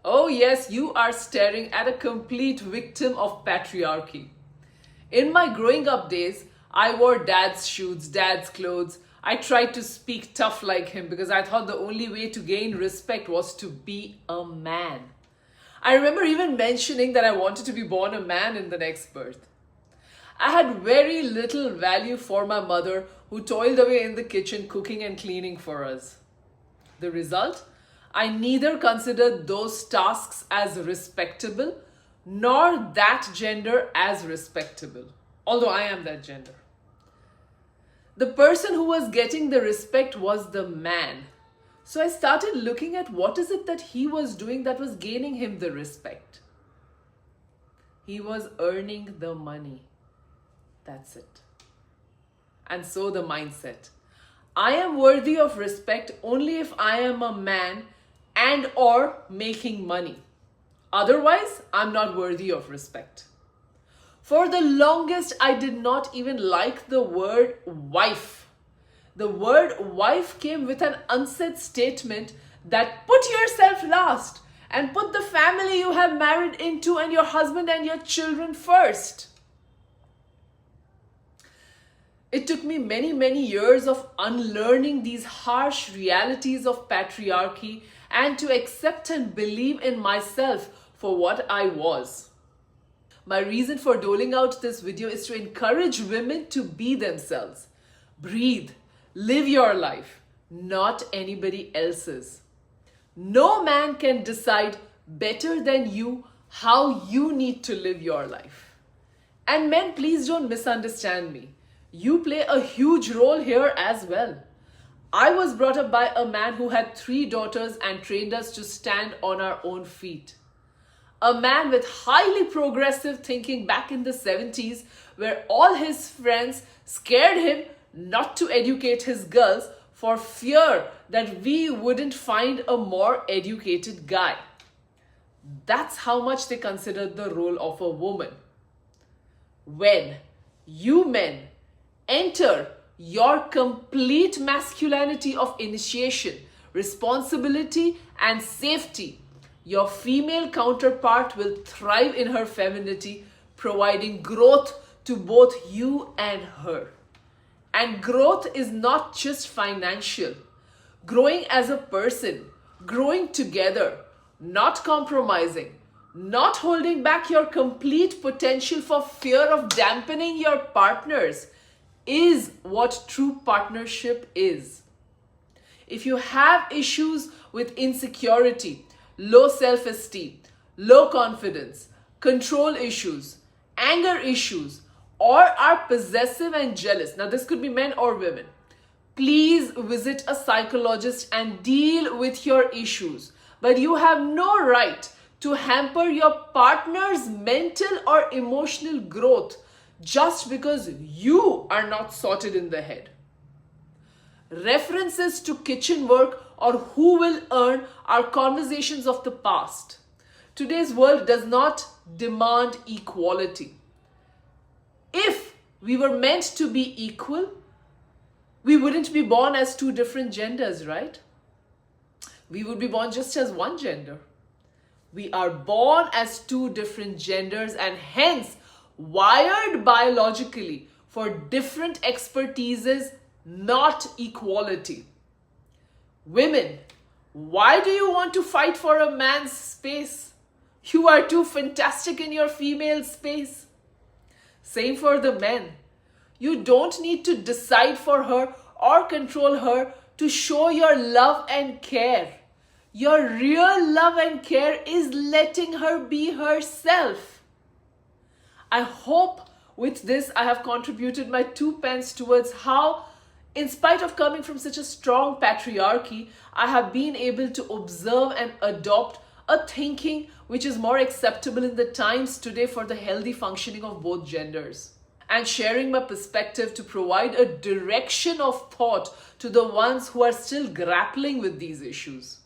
Oh yes, you are staring at a complete victim of patriarchy. In my growing up days, I wore dad's shoes, dad's clothes. I tried to speak tough like him because I thought the only way to gain respect was to be a man. I remember even mentioning that I wanted to be born a man in the next birth. I had very little value for my mother, who toiled away in the kitchen cooking and cleaning for us. The result? I neither considered those tasks as respectable nor that gender as respectable, although I am that gender. The person who was getting the respect was the man. So I started looking at what is it that he was doing that was gaining him the respect. He was earning the money. That's it. And so the mindset. I am worthy of respect only if I am a man and or making money. Otherwise, I'm not worthy of respect. For the longest, I did not even like the word wife. The word wife came with an unsaid statement that put yourself last and put the family you have married into and your husband and your children first. It took me many years of unlearning these harsh realities of patriarchy and to accept and believe in myself for what I was. My reason for doling out this video is to encourage women to be themselves. Breathe, live your life, not anybody else's. No man can decide better than you how you need to live your life. And men, please don't misunderstand me. You play a huge role here as well. I was brought up by a man who had 3 daughters and trained us to stand on our own feet. A man with highly progressive thinking back in the 70s, where all his friends scared him not to educate his girls for fear that we wouldn't find a more educated guy. That's how much they considered the role of a woman. When you men enter your complete masculinity of initiation, responsibility, and safety, your female counterpart will thrive in her femininity, providing growth to both you and her. And growth is not just financial. Growing as a person, growing together, not compromising, not holding back your complete potential for fear of dampening your partners is what true partnership is. If you have issues with insecurity, low self-esteem, low confidence, control issues, anger issues, or are possessive and jealous, now this could be men or women, please visit a psychologist and deal with your issues. But you have no right to hamper your partner's mental or emotional growth just because you are not sorted in the head. References to kitchen work or who will earn are conversations of the past. Today's world does not demand equality. If we were meant to be equal, we wouldn't be born as 2 different genders, right? We would be born just as one gender. We are born as 2 different genders and hence wired biologically for different expertises, not equality. Women, why do you want to fight for a man's space? You are too fantastic in your female space. Same for the men. You don't need to decide for her or control her to show your love and care. Your real love and care is letting her be herself. I hope with this I have contributed my 2 pence towards how, in spite of coming from such a strong patriarchy, I have been able to observe and adopt a thinking which is more acceptable in the times today for the healthy functioning of both genders. And sharing my perspective to provide a direction of thought to the ones who are still grappling with these issues.